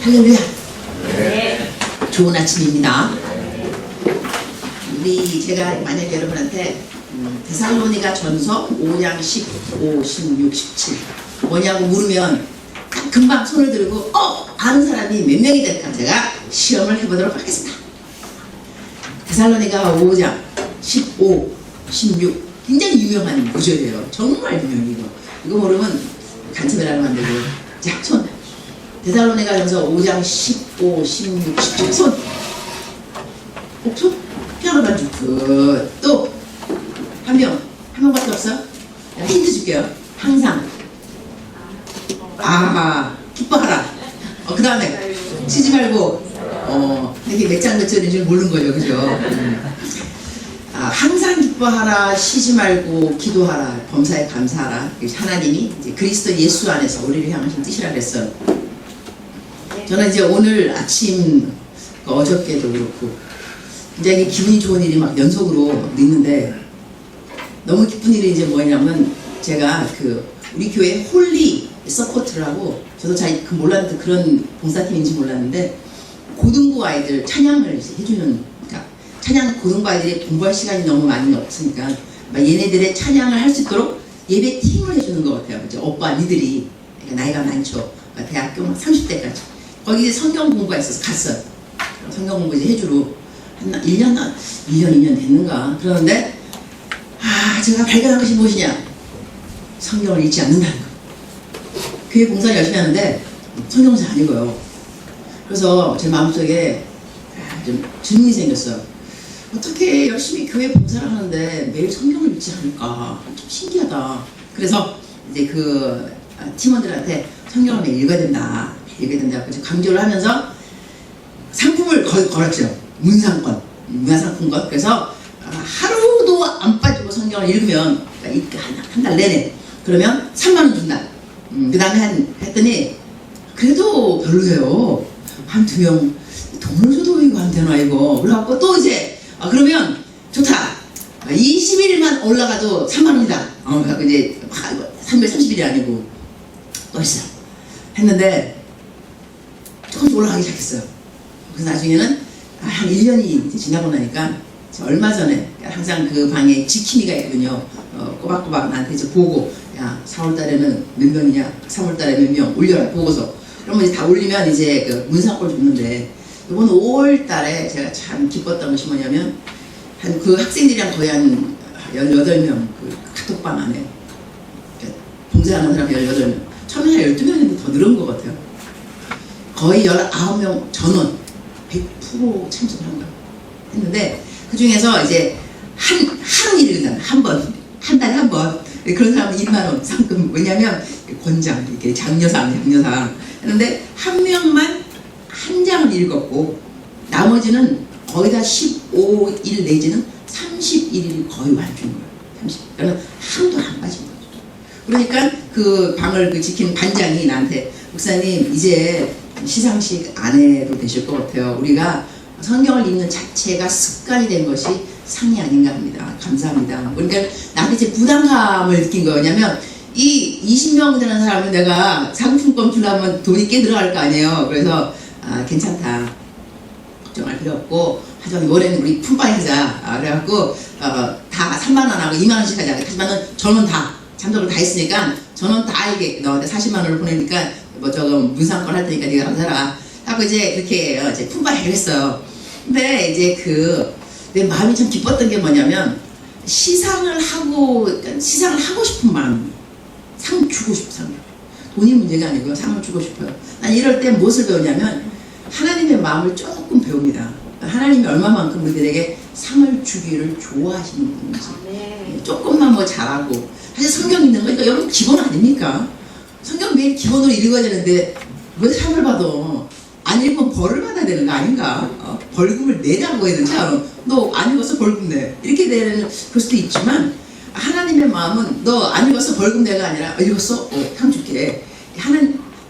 할렐루야. 네. 좋은 아침입니다. 제가 만약 여러분한테 데살로니가 전서 5장 15, 16, 17 뭐냐고 물으면 금방 손을 들고 아는 사람이 몇 명이 될까 제가 시험을 해보도록 하겠습니다. 데살로니가 5장 15, 16 굉장히 유명한 구절이에요. 정말 유명해요. 이거 모르면 간첩을 하면 안 되고. 자, 손. 데살로니가 전서 5장 15, 16, 17 손. 손. 피아노 반주. 또 한 명밖에 없어? 힌트 줄게요. 항상. 기뻐하라. 그 다음에 쉬지 말고 이게 몇 장 몇 절인지 모르는 거죠, 그죠? 항상 기뻐하라, 쉬지 말고 기도하라, 범사에 감사하라. 하나님이 이제 그리스도 예수 안에서 우리를 향하신 뜻이라 그랬어요. 저는 이제 오늘 아침, 어저께도 그렇고 굉장히 기분이 좋은 일이 막 연속으로 있는데 너무 기쁜 일이 이제 뭐냐면 제가 우리 교회 홀리 서포트라고 저도 잘 몰랐는데 그런 봉사팀인지 몰랐는데 고등부 아이들 찬양을 이제 해주는 찬양 고등부 아이들이 공부할 시간이 너무 많이 없으니까 얘네들의 찬양을 할 수 있도록 예배 팀을 해주는 것 같아요. 이제 오빠 니들이 나이가 많죠. 대학교 30대까지 거기 이제 성경 공부가 있어서 갔어요. 성경 공부 이제 해주러 한 1년 2년 됐는가 그러는데 제가 발견한 것이 무엇이냐 성경을 읽지 않는다는 거. 교회 봉사를 열심히 하는데 성경을 잘 안 읽어요. 그래서 제 마음속에 좀 질문이 생겼어요. 어떻게 열심히 교회 봉사를 하는데 매일 성경을 읽지 않을까? 좀 신기하다. 그래서 이제 팀원들한테 성경을 매일 읽어야 된다. 강조를 하면서 상품을 걸었죠. 문화상품권. 그래서 하루도 안 빠지고 성경을 읽으면 한 달 내내 그러면 3만원 준다. 그 다음에 했더니 그래도 별로예요. 한 2명 돈을 줘도 이거 안 되나 이거. 그래갖고 또 이제 그러면 좋다. 21일만 올라가도 3만원이다. 그래갖고 이제 330일이 아니고 또 했어요. 했는데 조금씩 올라가기 시작했어요. 그래서 나중에는 한 1년이 지나고 나니까 얼마 전에 항상 그 방에 지킴이가 있거든요. 꼬박꼬박 나한테 이제 보고 4월달에는 몇 명이냐 3월달에 몇 명 올려라 보고서. 그러면 이제 다 올리면 이제 문상골 줬는데 이번 5월달에 제가 참 기뻤던 것이 뭐냐면 그 학생들이랑 거의 한 18명 카톡방 안에 봉사하는 사람 18명 처음에 한 12명인데 더 늘은 것 같아요. 거의 19명 전원 100% 참석을 한 거예요. 했는데 그 중에서 이제 하는 일을 한 달에 한 번 그런 사람은 2만원 상금. 왜냐면 권장 이렇게 장려상 했는데 한 명만 한 장을 읽었고 나머지는 거의 다 15일 내지는 31일 거의 완주인 거예요. 그러니까 하루도 안 빠진 거죠. 그러니까 그 방을 지키는 반장이 나한테 목사님 이제 시상식 안 해도 되실 것 같아요. 우리가 성경을 읽는 자체가 습관이 된 것이 상이 아닌가 합니다. 감사합니다. 그러니까 나한테 이제 부담감을 느낀 거냐면 이 20명 되는 사람은 내가 상품권 주려면 돈이 꽤 들어갈 거 아니에요. 그래서 괜찮다. 걱정할 필요 없고 하지만 이번에는 우리 품바이 하자. 그래갖고 다 3만원하고 2만원씩 하자. 하지만은 저는 다 참석을 다 했으니까 저는 다 이게 너한테 40만원을 보내니까 문상권 할 테니까 네가 감사라 하고 이제 그렇게 이제 품바이를 했어요. 근데 이제 내 마음이 참 기뻤던 게 뭐냐면 시상을 하고 싶은 마음. 상 주고 싶어. 돈이 문제가 아니고요. 상을 주고 싶어요. 난 이럴 때 무엇을 배우냐면 하나님의 마음을 조금 배웁니다. 하나님이 얼마만큼 우리들에게 상을 주기를 좋아하시는 분인지. 조금만 잘하고. 사실 성경 읽는 거 여러분 기본 아닙니까? 성경 매일 기본으로 읽어야 되는데 왜 상을 받아? 안 읽으면 벌을 받아야 되는 거 아닌가? 벌금을 내라고 해야 되지 않아? 너 안 읽어서 벌금 내. 이렇게 되는 그럴 수도 있지만 하나님의 마음은 너 안 읽어서 벌금 내가 아니라 읽었어? 상 줄게.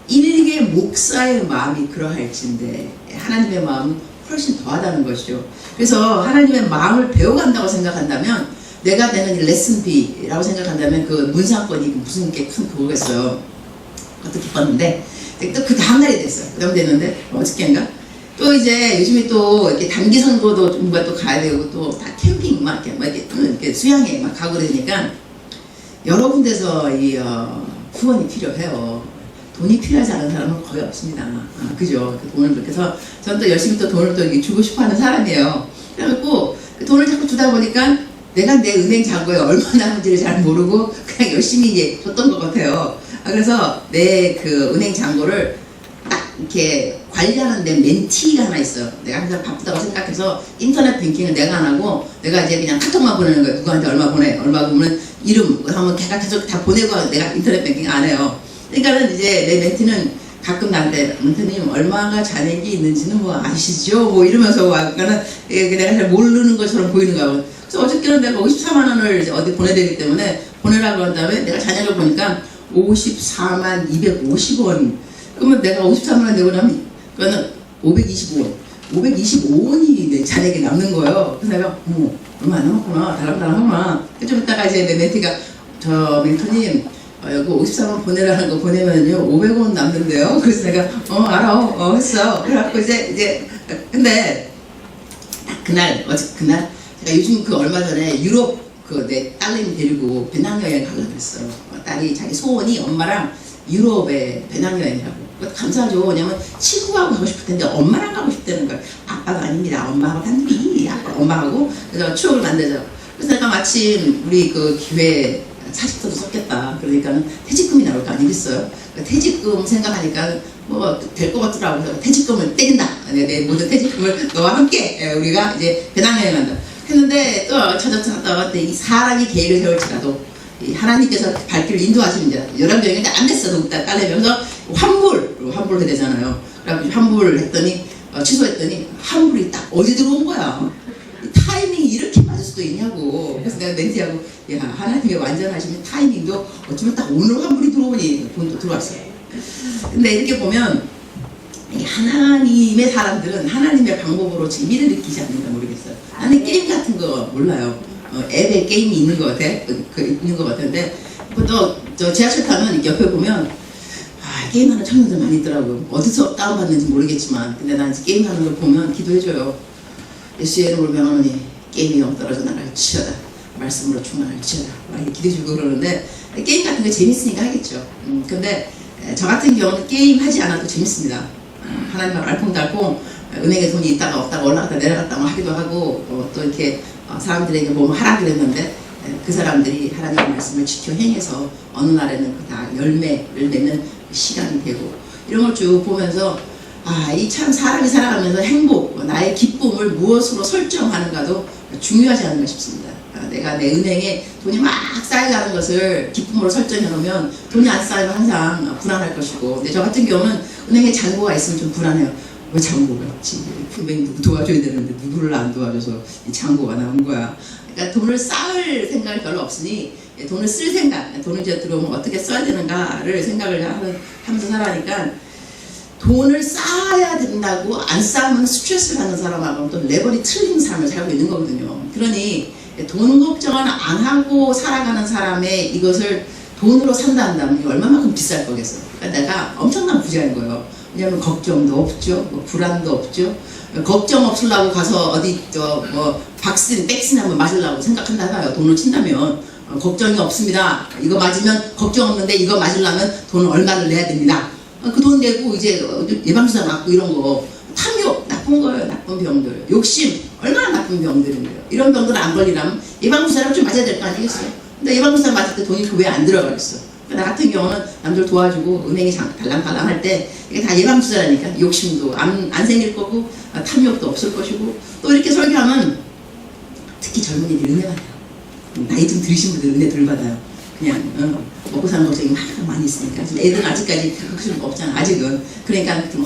일개 목사의 마음이 그러할진데 하나님의 마음은 훨씬 더하다는 것이죠. 그래서 하나님의 마음을 배워간다고 생각한다면 내가 내는 레슨비라고 생각한다면 그 문상권이 무슨 게 큰 그거겠어요. 그것도 기뻤는데 또 그 다음날이 됐어요. 그 다음 됐는데 어저께인가 또 이제 요즘에 또 이렇게 단기 선거도 뭔가 또 가야 되고 또 다 캠핑 막 이렇게 수양회 막 가고 그러니까 여러 군데서 이 후원이 필요해요. 돈이 필요하지 않은 사람은 거의 없습니다. 그죠? 그 돈을 그래서 저는 또 열심히 또 돈을 또 주고 싶어하는 사람이에요. 그래갖고 그 돈을 자꾸 주다 보니까 내가 내 은행 잔고에 얼마 남은지를 잘 모르고 그냥 열심히 이제 줬던 것 같아요. 그래서 내 그 은행 잔고를 딱 이렇게 관리하는 내 멘티가 하나 있어요. 내가 항상 바쁘다고 생각해서 인터넷 뱅킹을 내가 안 하고 내가 이제 그냥 카톡만 보내는 거예요. 누구한테 얼마 보내, 얼마 보면 이름 하면 걔가 계속 다 보내고 내가 인터넷 뱅킹 안 해요. 그러니까는 이제 내 멘티는 가끔 나한테 멘티님 얼마가 잔액이 있는지는 뭐 아시죠? 뭐 이러면서 와. 그러니까는 내가 잘 모르는 것처럼 보이는 거야. 그래서 어저께는 내가 54만 원을 어디 보내야 되기 때문에 보내라고 한 다음에 내가 잔액을 보니까 54만 250원. 그러면 내가 54만 원 내고 나면 그거는 525원. 525원이 내 잔액이 남는 거예요. 그래서 내가 얼마 안 남았구나. 달랑달랑하구나. 좀 이따가 이제 내 멘티가 저 멘토님 여기 54원 보내라는 거 보내면요 500원 남는데요. 그래서 내가 알아 했어. 그래갖고 이제 근데 딱 그날 그날 제가 요즘 그 얼마 전에 유럽 그 내 딸내미 데리고 배낭여행 가려고 그랬어요. 딸이 자기 소원이 엄마랑 유럽에 배낭여행이라고. 감사하죠. 왜냐면 친구하고 가고 싶을 텐데 엄마랑 가고 싶다는 걸. 아빠가 아닙니다. 엄마하고 단둘이 엄마하고 그래서 추억을 만들죠. 그래서 내가 마침 우리 그 기회 40도도 썼겠다. 그러니까는 퇴직금이 나올 거 아니겠어요? 퇴직금 생각하니까 뭐 될 것 같더라고요. 그래서 퇴직금을 때린다. 내 모든 퇴직금을 너와 함께 우리가 이제 배낭여행 한다. 했는데 또 찾았다가 이 사람이 계획을 세울지라도 하나님께서 발길을 인도하시는데 연합여행인데 안 됐어. 딸내면서 환불해야 되잖아요. 그래서 환불을 했더니 취소했더니 환불이 딱 어제 들어온 거야. 타이밍이 이렇게 맞을 수도 있냐고. 그래서 내가 멘티하고 야 하나님의 완전하시면 타이밍도 어쩌면 딱 오늘 환불이 들어오니 돈도 들어왔어요. 근데 이렇게 보면 하나님의 사람들은 하나님의 방법으로 재미를 느끼지 않는가 모르겠어요. 나는 게임 같은 거 몰라요. 앱에 게임이 있는 것 같아. 있는 것 같은데 또 저 지하철 타면 옆에 보면 게임하는 청년들 많이 있더라고요. 어디서 다운받는지 모르겠지만 근데 난 게임하는 걸 보면 기도해줘요. 예수의 이름으로 명하노니 게임이 영 떨어져 나갈 지어다. 말씀으로 충만할 지어다. 많이 기도해주고 그러는데 게임 같은 거 재밌으니까 하겠죠. 근데 저 같은 경우는 게임 하지 않아도 재밌습니다. 하나님하고 알콩달콩 은행에 돈이 있다가 없다가 올라갔다 내려갔다 뭐 하기도 하고 또 이렇게 사람들에게 뭐 하라 그랬는데 그 사람들이 하나님의 말씀을 지켜 행해서 어느 날에는 다 열매를 맺는 시간이 되고 이런 걸 쭉 보면서 이 참 사람이 살아가면서 행복, 나의 기쁨을 무엇으로 설정하는가도 중요하지 않나 싶습니다. 내가 내 은행에 돈이 막 쌓여가는 것을 기쁨으로 설정해 놓으면 돈이 안 쌓이면 항상 불안할 것이고 근데 저 같은 경우는 은행에 잔고가 있으면 좀 불안해요. 왜 잔고가 없지? 분명히 누구 도와줘야 되는데 누구를 안 도와줘서 이 잔고가 나온 거야. 그러니까 돈을 쌓을 생각이 별로 없으니 돈을 쓸 생각, 돈을 이제 들어오면 어떻게 써야 되는가를 생각을 하면서 살아니까 돈을 쌓아야 된다고 안 쌓으면 스트레스를 받는 사람하고는 또 레벨이 틀린 삶을 살고 있는 거거든요. 그러니 돈 걱정을 안 하고 살아가는 사람의 이것을 돈으로 산다 한다면 얼마만큼 비쌀 거겠어요. 그러니까 내가 엄청난 부자인 거예요. 왜냐하면 걱정도 없죠. 뭐 불안도 없죠. 걱정 없으려고 가서 어디 백신 한번 맞으려고 생각한다 봐요. 돈을 친다면 걱정이 없습니다. 이거 맞으면 걱정 없는데 이거 맞으려면 돈을 얼마를 내야 됩니다. 그 돈 내고 이제 예방주사 맞고 이런 거 탐욕 나쁜 거예요. 나쁜 병들. 욕심 얼마나 나쁜 병들인 거예요. 이런 병들 안 걸리려면 예방주사를 좀 맞아야 될 거 아니겠어요. 근데 예방주사 맞을 때 돈이 왜 안 들어가겠어. 나 같은 경우는 남들 도와주고 은행이 달랑달랑 할 때 이게 다 예방주사라니까 욕심도 안 생길 거고 탐욕도 없을 것이고 또 이렇게 설교하면 특히 젊은이들이 은혜 받아요. 나이 좀 들으신 분들 은혜 덜 받아요. 그냥 먹고 사는 걱정이 많이 있으니까 애들은 아직까지 그런 거 없잖아. 아직은. 그러니까 좀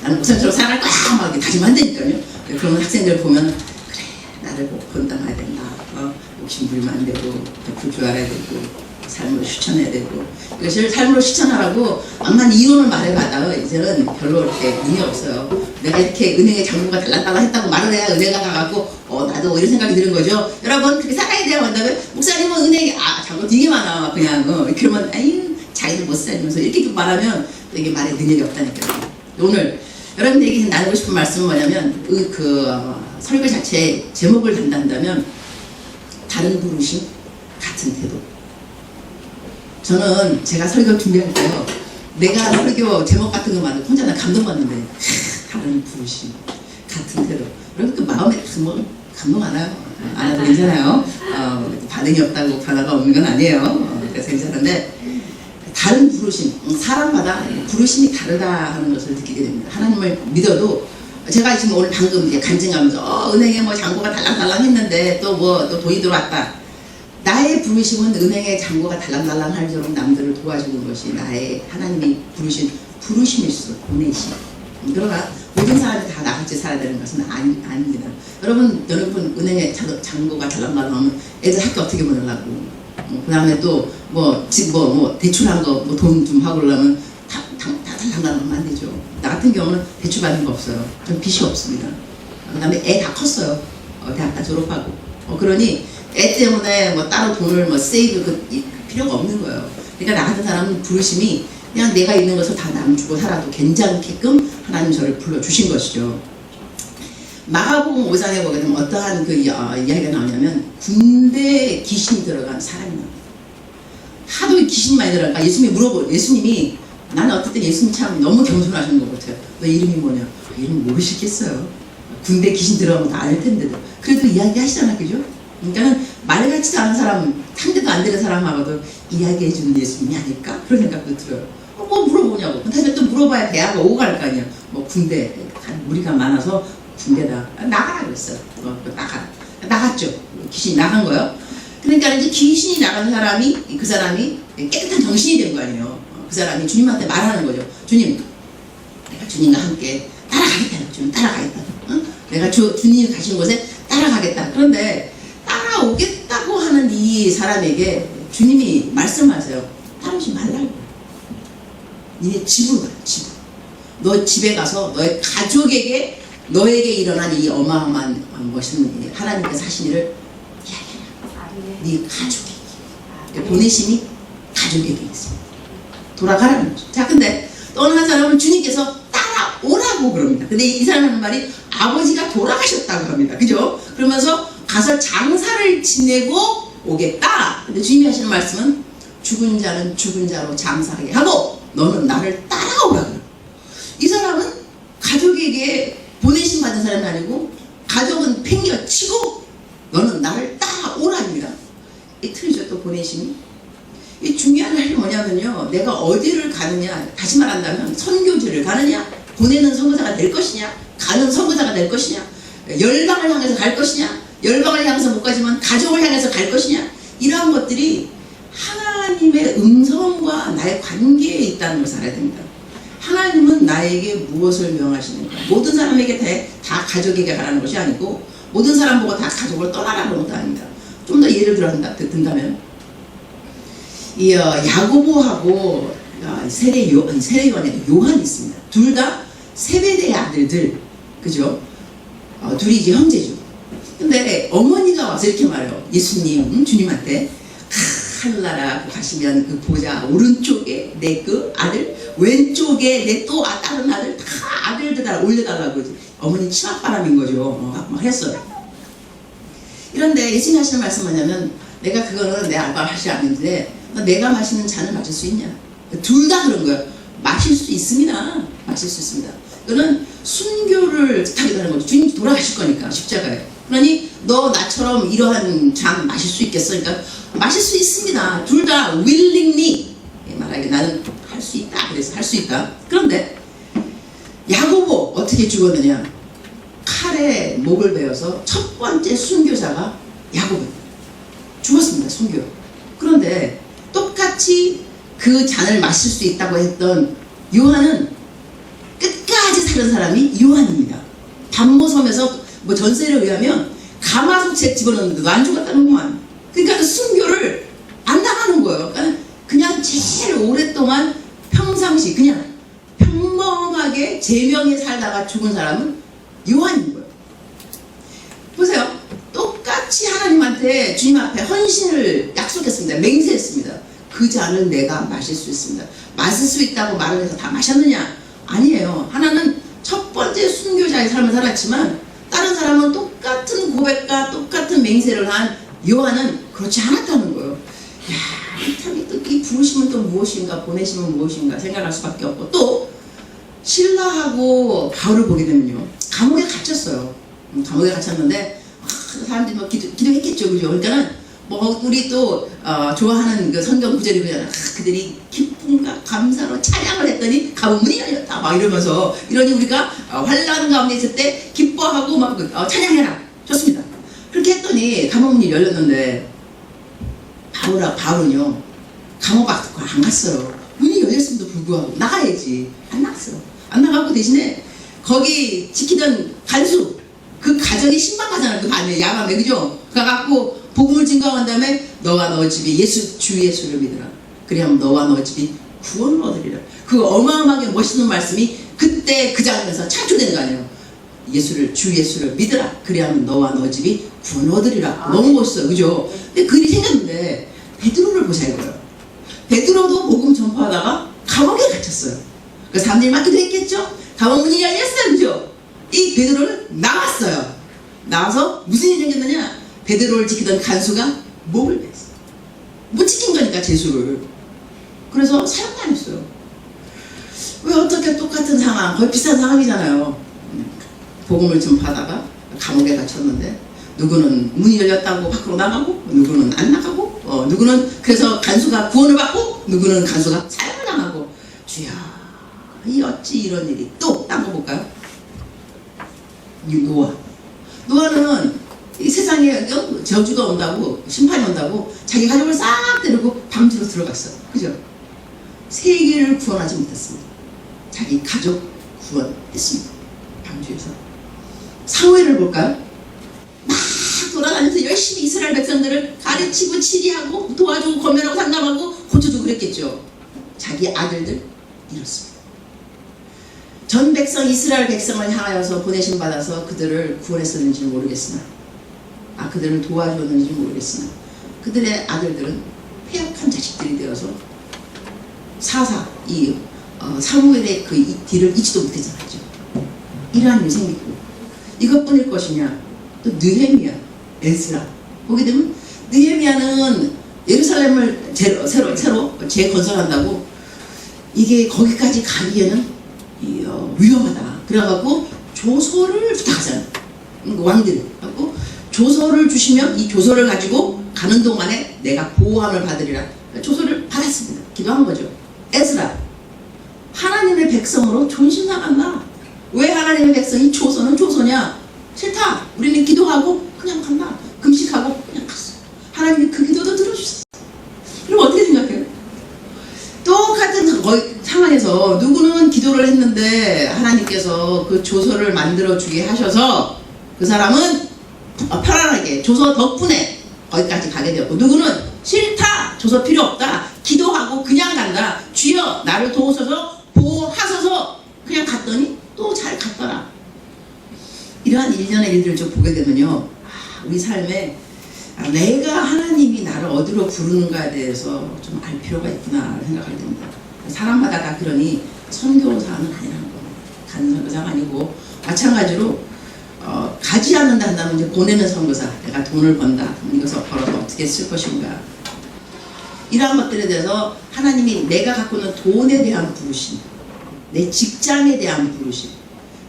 나는 목사님처럼 살아갈 거야 막 이렇게 다짐한다니까요. 그런 학생들 보면 그래 나를 꼭 본당해야 된다. 욕심 부리면 안 되고 베풀 줄 알아야 되고 삶으로 실천해야 되고 이것을 삶으로 실천하라고 암만 이론을 말해봐도 이제는 별로 이렇게 의미 없어요. 내가 이렇게 은행에 잔고가 달랑달랑 했다고 말을 해야 은혜가 가갖고 나도 이런 생각이 드는 거죠. 여러분 그렇게 살아야 돼요. 한다면 목사님은 은행에 잔고 되게 많아 그냥 이렇게 하면 아유 자기는 못 살면서 이렇게 말하면 이게 말에 능력이 없다니까요. 오늘 여러분들에게 나누고 싶은 말씀은 뭐냐면 설교 자체의 제목을 단다면 다른 부르심 같은 태도. 저는 제가 설교 준비할 때요, 내가 설교 제목 같은 거 만들고 혼자 나 감동받는데 다른 부르심 같은 태도. 여러분 그 마음에 감동 안 와요? 안 와도 괜찮아요. 반응이 없다고 변화가 없는 건 아니에요. 그래서 괜찮은데 다른 부르심, 사람마다 부르심이 다르다 하는 것을 느끼게 됩니다. 하나님을 믿어도 제가 지금 오늘 방금 이제 간증하면서 은행에 뭐 잔고가 달랑달랑 했는데 또 돈이 들어왔다. 나의 부르심은 은행의 잔고가 달랑달랑 할수록 남들을 도와주는 것이 나의 하나님이 부르신 부르심일수록 보내심. 그러나 모든 사람이 다 나같이 살아야 되는 것은 아닙니다. 여러분 은행에 잔고가 달랑달랑 하면 애들 학교 어떻게 보내려고, 그 다음에 또 대출한 거 돈 좀 하고 그러려면 다 달랑달랑 하면 안 되죠. 나 같은 경우는 대출 받는 거 없어요. 전 빚이 없습니다. 그 다음에 애 다 컸어요. 대학 다 졸업하고. 그러니 애 때문에 따로 돈을 세이브 필요가 없는 거예요. 그러니까 나 같은 사람은 부르심이 그냥 내가 있는 것을 다 남주고 살아도 괜찮게끔 하나님 저를 불러주신 것이죠. 마가복음 5장에 보게 되면 어떠한 이야기가 나오냐면 군대에 귀신이 들어간 사람이 나와요. 하도 귀신이 많이 들어가니까 예수님이 나는 어떨 때 예수님 참 너무 겸손하신 것 같아요. 너 이름이 뭐냐? 이름 모르시겠어요. 군대 귀신 들어가면 다 알 텐데도. 그래도 이야기 하시잖아, 그죠? 그러니까 말 같지도 않은 사람, 상대도 안 되는 사람하고도 이야기해주는 예수님이 아닐까? 그런 생각도 들어요. 뭐 물어보냐고. 근데 또 물어봐야 대화가 오고 갈 거 아니야. 군대, 무리가 많아서 군대다. 나가라 그랬어요. 나갔죠. 귀신이 나간 거예요. 그러니까 이제 귀신이 나간 사람이, 그 사람이 깨끗한 정신이 된 거 아니에요. 그 사람이 주님한테 말하는 거죠. 주님, 내가 주님과 함께 따라가겠다. 주님 따라가겠다. 응? 내가 주님이 가신 곳에 따라가겠다. 그런데 따라오겠다고 하는 이 사람에게 주님이 말씀하세요. 따라오지 말라고. 니네 집으로 가. 집으로. 너 집에 가서 너의 가족에게 너에게 일어난 이 어마어마한 멋있는 하나님께서 하신 일을 이야기해라. 네 가족에게. 보내심이 가족에게 있습니다. 돌아가라는 거죠. 자, 근데 또 어느 한 사람은 주님께서 따라오라고 그럽니다. 근데 이 사람 하는 말이 아버지가 돌아가셨다고 합니다. 그죠? 그러면서 가서 장사를 지내고 오겠다. 근데 주님이 하시는 말씀은 죽은 자는 죽은 자로 장사하게 하고 너는 나를 따라오라. 이 사람은 가족에게 보내심 받은 사람이 아니고 가족은 팽겨치고 너는 나를 따라오라입니다. 이 틀리죠, 또 보내심이. 이 중요한 게 뭐냐면요, 내가 어디를 가느냐, 다시 말한다면 선교지를 가느냐, 보내는 선교사가 될 것이냐, 가는 선교사가 될 것이냐, 열방을 향해서 갈 것이냐, 열방을 향해서 못 가지만 가족을 향해서 갈 것이냐, 이러한 것들이 하나님의 음성과 나의 관계에 있다는 것을 알아야 됩니다. 하나님은 나에게 무엇을 명하시는가? 모든 사람에게 다 가족에게 가라는 것이 아니고 모든 사람 보고 다 가족을 떠나라는 것도 아닙니다. 좀 더 예를 든다면 이 야고보하고 세례 요한이 있습니다. 둘 다 세베대의 아들들, 그죠? 둘이 이제 형제죠. 근데 어머니가 와서 이렇게 말해요. 예수님, 주님한테 하늘나라 가시면 그 보좌 오른쪽에 내 그 아들, 왼쪽에 내 또 다른 아들, 다 아들들 다 올려달라고 어머니 치맛바람인 거죠. 막 했어요. 이런데 예수님 하시는 말씀 뭐냐면 내가 그거는 내 알바를 하지 않는데 내가 마시는 잔을 마실 수 있냐? 둘 다 그런 거예요. 마실 수 있습니다. 마실 수 있습니다. 이거는 순교를 뜻하겠다는 거죠. 주님이 돌아가실 거니까 십자가에. 그러니 너 나처럼 이러한 잔 마실 수 있겠어? 그러니까 마실 수 있습니다. 둘 다 willingly 말하기 나는 할 수 있다. 그래서 할 수 있다. 그런데 야고보 어떻게 죽었느냐? 칼에 목을 베어서 첫 번째 순교자가 야고보입니다. 죽었습니다. 순교. 그런데 똑같이 그 잔을 마실 수 있다고 했던 요한은 끝까지 사는 사람이 요한입니다. 담보섬에서 전세를 의하면 가마솥에 집어넣는데도 안 죽었다는구만. 그러니까 그 순교를 안 당하는 거예요. 그냥 제일 오랫동안 평상시 그냥 평범하게 제명에 살다가 죽은 사람은 요한인 거예요. 보세요. 똑같이 하나님한테 주님 앞에 헌신을 약속했습니다. 맹세했습니다. 그 잔을 내가 마실 수 있습니다. 마실 수 있다고 말을 해서 다 마셨느냐? 아니에요. 하나는 첫 번째 순교자의 삶을 살았지만 다른 사람은 똑같은 고백과 똑같은 맹세를 한 요한은 그렇지 않았다는 거예요. 야, 참 이 부르심은 또 무엇인가, 보내심은 무엇인가 생각할 수밖에 없고, 또 신라하고 바울을 보게 되면요, 감옥에 갇혔어요. 감옥에 갇혔는데 사람들이 뭐 기도했겠죠, 그죠? 그러니까는 뭐 우리 또 좋아하는 그 성경 구절이 그잖아. 그들이 기쁨과 감사로 찬양을 했더니 감옥 문이 열렸다 막 이러면서, 이러니 우리가 환난 가운데 있을 때 기뻐하고 막 찬양해라. 좋습니다. 그렇게 했더니 감옥 문이 열렸는데 바울은요 감옥 밖으로 안 갔어요. 문이 열렸음에도 불구하고 나가야지. 안 나갔어요. 안 나가고 대신에 거기 지키던 간수, 그 가정이 신방가잖아요. 그 밤에 야밤에, 그죠? 가갖고 복음을 증거한 다음에 너와 너 집이 주 예수를 믿으라. 그래야면 너와 너 집이 구원을 얻으리라. 그 어마어마하게 멋있는 말씀이 그때 그 장면에서 창조된 거 아니에요. 주 예수를 믿으라. 그래야면 너와 너 집이 구원을 얻으리라. 너무 멋있어요, 그죠? 근데 그 일이 생겼는데 베드로를 보자 이거예요. 베드로도 복음 전파하다가 감옥에 갇혔어요. 그 사람들이 막 기도했겠죠? 감옥 문이 열렸어요, 그죠? 이 베드로는 나왔어요. 나와서 무슨 일이 생겼느냐? 베드로를 지키던 간수가 목을 뺐어요. 못 지킨 거니까 제수를. 그래서 사형당했어요. 왜 어떻게 똑같은 상황, 거의 비슷한 상황이잖아요. 복음을 전파하다가 감옥에 갇혔는데 누구는 문이 열렸다고 밖으로 나가고, 누구는 안 나가고, 누구는 그래서 간수가 구원을 받고, 누구는 간수가 사형을 당하고. 주야, 이 어찌 이런 일이. 또 딴 거 볼까요? 노아는 이 세상에 저주가 온다고, 심판이 온다고 자기 가족을 싹 데리고 방주로 들어갔어요. 그죠? 세계를 구원하지 못했습니다. 자기 가족 구원했습니다. 방주에서. 사무엘을 볼까요? 막 돌아다니면서 열심히 이스라엘 백성들을 가르치고 치리하고 도와주고 권면하고 상담하고 고쳐주고 그랬겠죠. 자기 아들들 잃었습니다. 전 백성, 이스라엘 백성을 향하여서 보내심 받아서 그들을 구원했었는지는 모르겠으나, 그들을 도와줬는지 모르겠으나, 그들의 아들들은 폐역한 자식들이 되어서 사무엘의 그 뒤를 잊지도 못했잖아요. 이러한 일이 생기고, 이것뿐일 것이냐? 또 느헤미야, 에스라 보게 되면 느헤미야는 예루살렘을 새로 재건설한다고, 이게 거기까지 가기에는 위험하다. 그래갖고 조서를 부탁하잖아요. 왕들 하고 조서를 주시면 이 조서를 가지고 가는 동안에 내가 보호함을 받으리라. 조서를 받았습니다. 기도한 거죠. 에스라, 하나님의 백성으로 존심 나간다. 왜 하나님의 백성이 조서는 조서냐? 싫다. 우리는 기도하고 그냥 간다. 금식하고 그냥 갔어. 하나님이 그 기도도 들어주셨어. 그럼 어떻게 생각해요? 똑같은 상황에서 누구는 기도를 했는데 하나님께서 그 조서를 만들어주게 하셔서 그 사람은 편안하게 조서 덕분에 거기까지 가게 되었고, 누구는 싫다. 조서 필요 없다. 기도하고 그냥 간다. 주여 나를 도우소서, 보호하소서. 그냥 갔더니 또 잘 갔더라. 이러한 일련의 일들을 좀 보게 되면요, 우리 삶에 내가 하나님이 나를 어디로 부르는가에 대해서 좀 알 필요가 있구나 생각하게 됩니다. 사람마다 다 그러니 선교사는 아니라는 겁니다. 가는 선교사가 아니고, 마찬가지로 가지 않는다 한다면 이제 보내는 선교사. 내가 돈을 번다. 이것을 벌어서 어떻게 쓸 것인가. 이러한 것들에 대해서 하나님이 내가 갖고 있는 돈에 대한 부르심, 내 직장에 대한 부르심,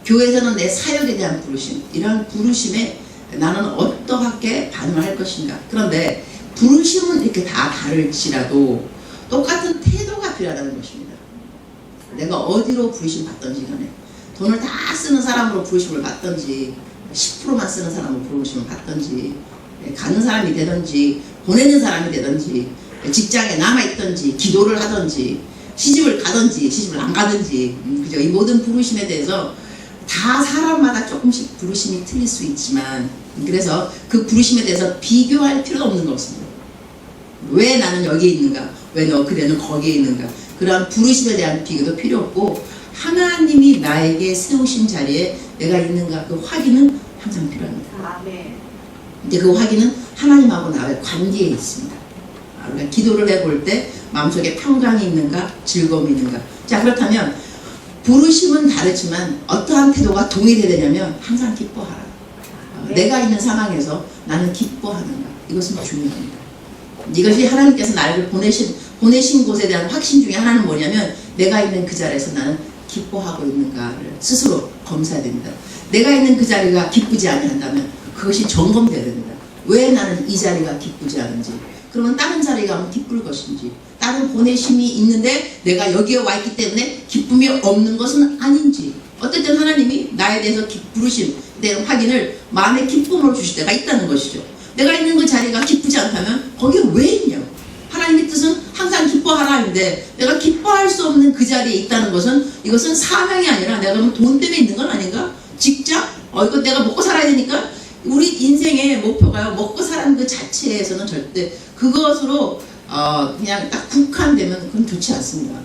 교회에서는 내 사역에 대한 부르심, 이러한 부르심에 나는 어떠하게 반응을 할 것인가. 그런데 부르심은 이렇게 다 다를지라도 똑같은 태도가 필요하다는 것입니다. 내가 어디로 부르심 받던지 간에, 돈을 다 쓰는 사람으로 부르심을 받던지, 10%만 쓰는 사람으로 부르심을 받던지, 가는 사람이 되든지 보내는 사람이 되든지, 직장에 남아있든지 기도를 하든지 시집을 가든지 시집을 안 가든지, 그죠? 이 모든 부르심에 대해서 다 사람마다 조금씩 부르심이 틀릴 수 있지만, 그래서 그 부르심에 대해서 비교할 필요도 없는 것 같습니다. 왜 나는 여기에 있는가? 왜 너 그대는 거기에 있는가? 그러한 부르심에 대한 비교도 필요 없고, 하나님이 나에게 세우신 자리에 내가 있는가, 그 확인은 항상 필요합니다. 아멘. 이제 그 확인은 하나님하고 나의 관계에 있습니다. 우리가 기도를 해볼 때 마음속에 평강이 있는가, 즐거움이 있는가. 자, 그렇다면 부르심은 다르지만 어떠한 태도가 동일해야 되냐면 항상 기뻐하라. 내가 있는 상황에서 나는 기뻐하는가. 이것은 중요합니다. 이것이 하나님께서 나를 보내신 곳에 대한 확신 중에 하나는 뭐냐면 내가 있는 그 자리에서 나는 기뻐하고 있는가를 스스로 검사해야 됩니다. 내가 있는 그 자리가 기쁘지 아니한다면 그것이 점검돼야 됩니다. 왜 나는 이 자리가 기쁘지 않은지, 그러면 다른 자리에 가면 기쁠 것인지, 다른 보내심이 있는데 내가 여기에 와 있기 때문에 기쁨이 없는 것은 아닌지, 어쨌든 하나님이 나에 대해서 부르심 대한 확인을 마음의 기쁨으로 주실 때가 있다는 것이죠. 내가 있는 그 자리가 기쁘지 않다면 거기에 왜 있냐고. 하나님의 뜻은 항상 기뻐하라인데 내가 기뻐할 수 없는 그 자리에 있다는 것은 이것은 사명이 아니라 내가 그러면 돈 때문에 있는 건 아닌가? 직장? 이거 내가 먹고 살아야 되니까. 우리 인생의 목표가요, 먹고 사는 그 자체에서는 절대 그것으로 그냥 딱 국한되면 그건 좋지 않습니다.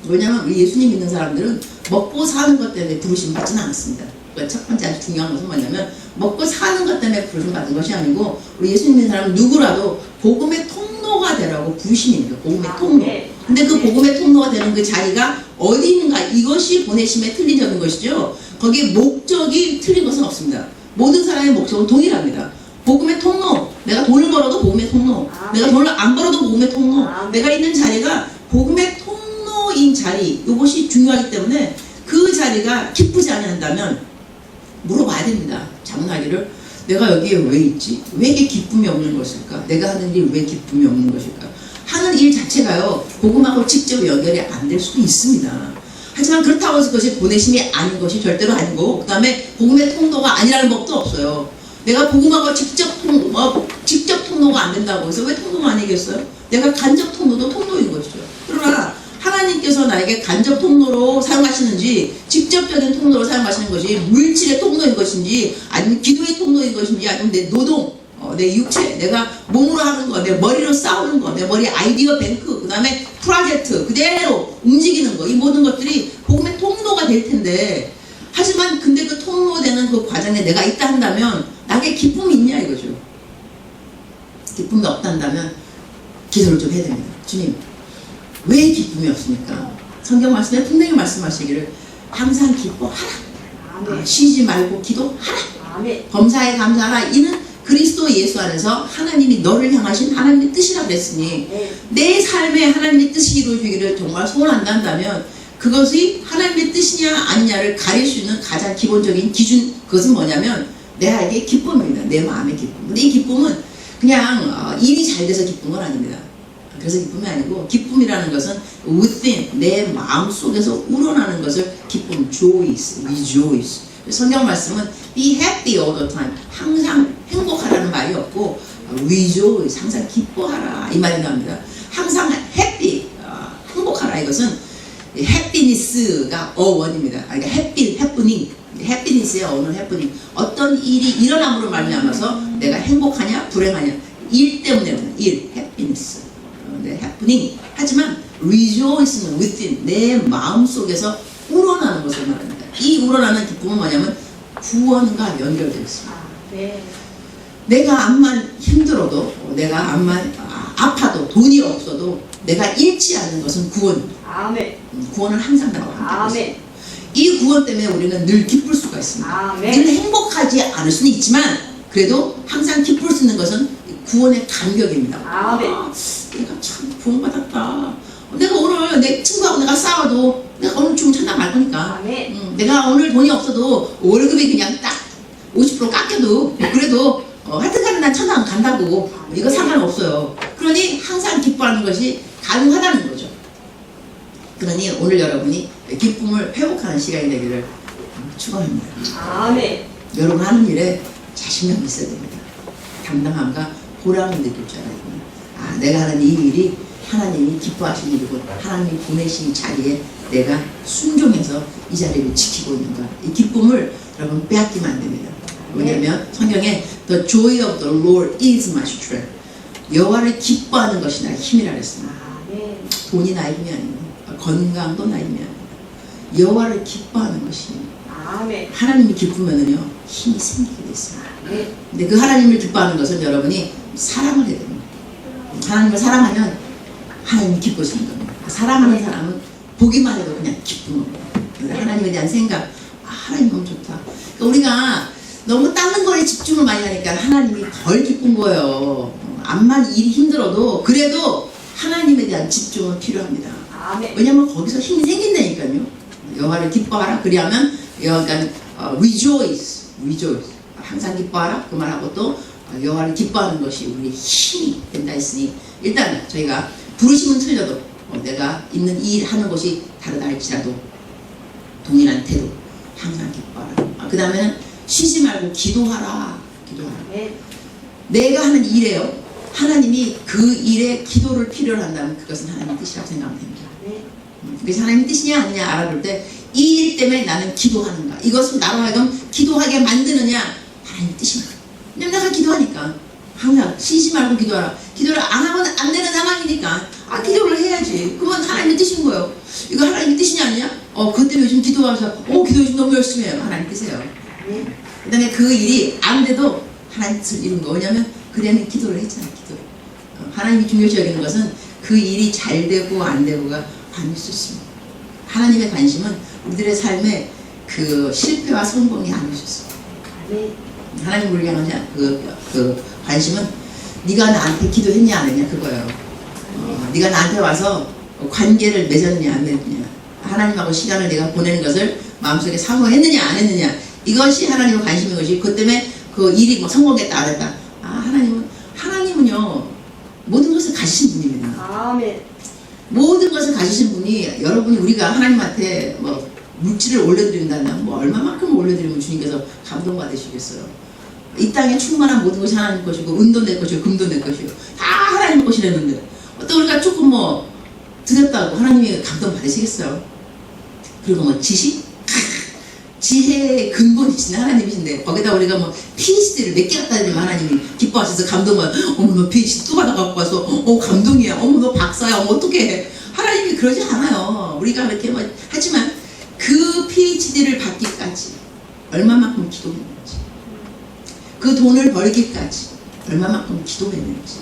왜냐하면 우리 예수님 믿는 사람들은 먹고 사는 것 때문에 부르심 받지는 않습니다. 그러니까 첫 번째 아주 중요한 것은 뭐냐면 먹고 사는 것 때문에 부르심 받은 것이 아니고 우리 예수님 믿는 사람은 누구라도 복음의 통로가 되라고 부르심입니다. 복음의 통로. 근데 그 복음의 통로가 되는 그 자리가 어디 있는가, 이것이 보내심의 틀린 것이죠. 거기에 목적이 틀린 것은 없습니다. 모든 사람의 목적은 동일합니다. 복음의 통로. 내가 돈을 벌어도 복음의 통로. 내가 돈을 안 벌어도 복음의 통로. 내가 있는 자리가 복음의 통로인 자리. 이것이 중요하기 때문에 그 자리가 기쁘지 않는다면 물어봐야 됩니다. 장로하기를 내가 여기에 왜 있지? 왜 이게 기쁨이 없는 것일까? 내가 하는 일 왜 기쁨이 없는 것일까? 하는 일 자체가요, 복음하고 직접 연결이 안 될 수도 있습니다. 하지만 그렇다고 해서 그것이 보내심이 아닌 것이 절대로 아니고, 그 다음에 복음의 통로가 아니라는 법도 없어요. 내가 복음하고 직접 통로가 안 된다고 해서 왜 통로가 아니겠어요? 내가 간접 통로도 통로인 것이죠. 그러나 하나님께서 나에게 간접 통로로 사용하시는지 직접적인 통로로 사용하시는 것이 물질의 통로인 것인지 아니면 기도의 통로인 것인지 아니면 내 노동, 내 육체, 내가 몸으로 하는 거, 내 머리로 싸우는 거, 내 머리 아이디어 뱅크, 그 다음에 프로젝트 그대로 움직이는 거, 이 모든 것들이 복음의 통로가 될 텐데, 하지만 근데 그 통로되는 그 과정에 내가 있다 한다면 나에게 기쁨이 있냐 이거죠. 기쁨이 없단다면 기도를 좀 해야 됩니다. 주님, 왜 기쁨이 없습니까? 성경 말씀에 분명히 말씀하시기를 항상 기뻐하라. 쉬지 말고 기도하라. 범사에 감사하라. 이는 그리스도 예수 안에서 하나님이 너를 향하신 하나님의 뜻이라 그랬으니 내 삶에 하나님의 뜻이 이루어지기를 정말 소원한다면 그것이 하나님의 뜻이냐 아니냐를 가릴 수 있는 가장 기본적인 기준, 그것은 뭐냐면 내에게 기쁨입니다. 내 마음의 기쁨. 근데 이 기쁨은 그냥 일이 잘 돼서 기쁜 건 아닙니다. 그래서 기쁨이 아니고, 기쁨이라는 것은 within, 내 마음 속에서 우러나는 것을 기쁨, rejoice. 성경 말씀은 be happy all the time. 항상 행복하라는 말이 없고 rejoice, 항상 기뻐하라 이 말이 나옵니다. 항상 happy, 행복하라. 이것은 happiness가 어원입니다. 그러니까 happening, happiness의 어원은 happening. 어떤 일이 일어남으로 말미암아서 내가 행복하냐 불행하냐, 일 때문에 일, happiness, happening. 하지만 rejoice는 within, 내 마음 속에서 우러나는 것을 말합니다. 이 우러나는 기쁨은 뭐냐면 구원과 연결되어 있습니다. 내가 암만 힘들어도, 내가 암만 아파도, 돈이 없어도 내가 잃지 않는 것은 구원. 구원은 항상 나와 함께 있습니다. 이 구원 때문에 우리는 늘 기쁠 수가 있습니다. 늘 행복하지 않을 수는 있지만 그래도 항상 기쁠 수 있는 것은 구원의 감격입니다. 내가 참 구원받았다. 내가 오늘 내 친구하고 내가 싸워도 내가 오늘 죽으면 천당 갈 거니까. 내가 오늘 돈이 없어도 월급이 그냥 딱 50% 깎여도 그래도 하여튼 간에 난 천당 간다고. 이거 상관없어요. 그러니 항상 기뻐하는 것이 가능하다는 거죠. 그러니 오늘 여러분이 기쁨을 회복하는 시간이 되기를 축원합니다. 여러분 하는 일에 자신감이 있어야 됩니다. 당당함과 보람을 느낄 줄 알아야 됩니다. 내가 하는 이 일이 하나님이 기뻐하시는 일이고 하나님이 보내신 자리에 내가 순종해서 이 자리를 지키고 있는가. 이 기쁨을 여러분 빼앗기면 안 됩니다. 왜냐하면 성경에 The joy of the Lord is my strength. 여호와를 기뻐하는 것이 나의 힘이라 그랬습니다. 돈이 나의 힘이 아닙니다. 건강도 나의 힘이 아닙니다. 여호와를 기뻐하는 것이 하나님이 기쁘면은요 힘이 생기게 돼 있습니다. 근데 그 하나님을 기뻐하는 것은 여러분이 사랑을 해야 됩니다. 하나님을 사랑하면 하나님이 기쁘시는 겁니다. 사랑하는 사람은 보기만 해도 그냥 기쁜 겁니다. 하나님에 대한 생각, 하나님 너무 좋다. 그러니까 우리가 너무 다른 거에 집중을 많이 하니까 하나님이 덜 기쁜 거예요. 암만 일이 힘들어도 그래도 하나님에 대한 집중은 필요합니다. 왜냐면 거기서 힘이 생긴다니까요. 여호와를 기뻐하라. 그리하면 여호와가 rejoice. 항상 기뻐하라. 그 말하고 또 여호와를 기뻐하는 것이 우리의 힘이 된다 했으니 일단 저희가 부르심은 틀려도 내가 있는 일 하는 것이 다르다 할지라도 동일한 태도 항상 기뻐하라. 그 다음에는 쉬지 말고 기도하라. 내가 하는 일에요. 하나님이 그 일에 기도를 필요로 한다면 그것은 하나님의 뜻이라고 생각하면 됩니다. 그래서 하나님의 뜻이냐 아니냐 알아볼 때 이 일 때문에 나는 기도하는가, 이것을 나로 하여금 기도하게 만드느냐 하나님의 뜻입니다. 왜냐면 내가 기도하니까 항상 쉬지 말고 기도하라. 기도를 안 하면 안 되는 상황이니까 기도를 해야지. 그건 하나님의 뜻인 거예요. 이거 하나님의 뜻이냐 아니냐? 그것 때문에 요즘 기도하셔서 기도 요즘 너무 열심히 해요. 하나님 뜻이에요. 그 다음에 그 일이 안 돼도 하나님 뜻을 이룬 거. 왜냐면 그녀는 기도를 했잖아. 기도를. 하나님이 중요시 여기는 것은 그 일이 잘 되고 안 되고가 아닐 수 있습니다. 하나님의 관심은 우리들의 삶의 그 실패와 성공이 아니셨습니다. 하나님 우리를 향한 그 관심은 네가 나한테 기도했냐 안 했냐 그거예요. 네가 나한테 와서 관계를 맺었느냐 안 맺느냐, 하나님하고 시간을 내가 보내는 것을 마음속에 사모했느냐 안 했느냐, 이것이 하나님의 관심인 것이. 그것 때문에 그 일이 뭐 성공했다 안 했다. 하나님은요 모든 것을 가지신 분입니다. 아멘. 모든 것을 가지신 분이, 여러분이 우리가 하나님한테 뭐 물질을 올려드린다면 뭐 얼마만큼 올려드리면 주님께서 감동받으시겠어요. 이 땅에 충만한 모든 것이 하나님 것이고 은도 내 것이고 금도 내 것이고 다 하나님 것이랬는데 또 우리가 조금 뭐 드렸다고 하나님이 감동받으시겠어요. 그리고 뭐 지식? 지혜의 근본이신 하나님이신데 거기다 우리가 뭐 PhD를 몇 개 갖다 드리면 하나님이 기뻐하셔서 감동받아. 어머 너 PhD 또 받아갖고 와서 감동이야. 어머 너 박사야. 어머 어떡해. 하나님이 그러지 않아요. 우리가 이렇게 뭐 하지만 그 PhD를 받기까지 얼마만큼 기도했는지, 그 돈을 벌기까지 얼마만큼 기도했는지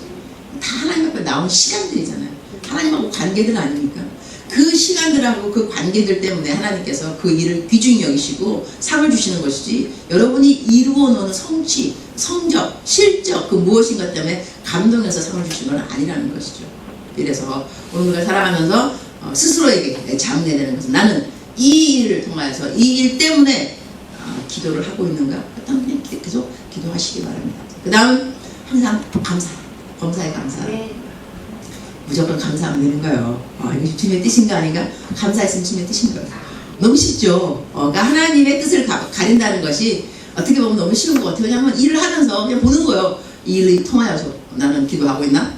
다 하나님 앞에 나온 시간들이잖아요. 하나님하고 관계들 아닙니까? 그 시간들하고 그 관계들 때문에 하나님께서 그 일을 귀중히 여기시고 상을 주시는 것이지, 여러분이 이루어 놓은 성취, 성적, 실적 그 무엇인가 때문에 감동해서 상을 주신 건 아니라는 것이죠. 이래서 오늘 우리가 살아가면서 스스로에게 장례되는 것은 나는 이 일을 통하여서 이 일 때문에 기도를 하고 있는가? 그렇다면 그냥 계속 기도하시기 바랍니다. 그 다음 항상 감사, 범사에 감사. 무조건 감사하면 되는 거예요. 이게 주님의 뜻인가 아닌가? 감사했으면 주님의 뜻인 거예요. 너무 쉽죠? 그러니까 하나님의 뜻을 가린다는 것이 어떻게 보면 너무 쉬운 것 같아요. 왜냐하면 일을 하면서 그냥 보는 거예요. 이 일을 통하여서 나는 기도하고 있나?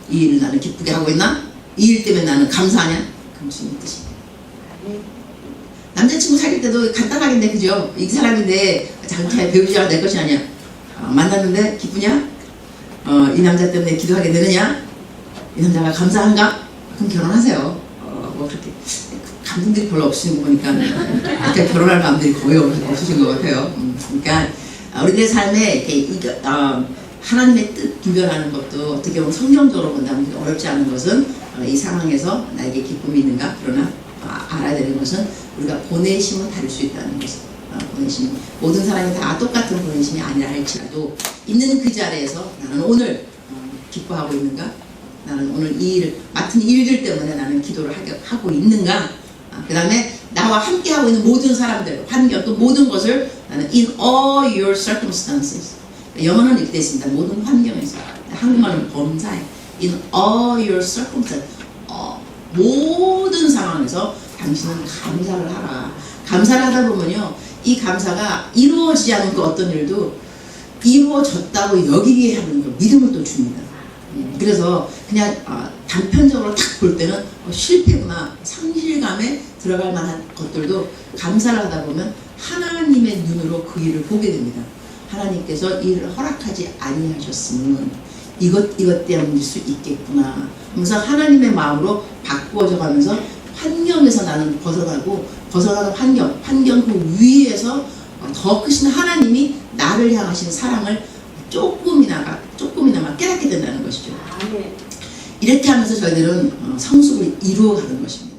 이 일을 나는 기쁘게 하고 있나? 이 일 때문에 나는 감사하냐? 그럼 주님의 뜻입니다. 남자친구 사귈 때도 간단하겠네, 그죠? 이 사람인데 장차에 배우자가 내 것이 아니야. 만났는데 기쁘냐? 이 남자 때문에 기도하게 되느냐? 이 남자가 감사한가? 그럼 결혼하세요. 뭐 그렇게 감동들이 별로 없으신 거 보니까 이렇게 결혼할 마음들이 거의 없으신 것 같아요. 그러니까 우리들의 삶에 이렇게 하나님의 뜻 분별하는 것도 어떻게 보면 성경적으로 본다면 어렵지 않은 것은 이 상황에서 나에게 기쁨이 있는가? 그러나 알아야 되는 것은 우리가 보내심은 다를 수 있다는 것을. 보내심, 모든 사람이 다 똑같은 보내심이 아니라 할지라도 있는 그 자리에서 나는 오늘 기뻐하고 있는가? 나는 오늘 이 일을 맡은 일들 때문에 나는 기도를 하고 있는가? 그 다음에 나와 함께 하고 있는 모든 사람들, 환경, 또 모든 것을 나는 in all your circumstances. 영어는 이렇게 되어 있습니다. 모든 환경에서. 한국말은 범사에 in all your circumstances. 모든 상황에서 당신은 감사를 하라. 감사를 하다 보면요, 이 감사가 이루어지지 않은 그 어떤 일도 이루어졌다고 여기게 하는 그 믿음을 또 줍니다. 그래서 그냥 단편적으로 딱 볼 때는 실패구나, 상실감에 들어갈 만한 것들도 감사를 하다 보면 하나님의 눈으로 그 일을 보게 됩니다. 하나님께서 이 일을 허락하지 아니하셨으면 이것 때문일 수 있겠구나 하면서 하나님의 마음으로 바꾸어져 가면서 환경에서 나는 벗어나는 환경 그 위에서 더 크신 하나님이 나를 향하신 사랑을 조금이나마 깨닫게 된다는 것이죠. 이렇게 하면서 저희들은 성숙을 이루어가는 것입니다.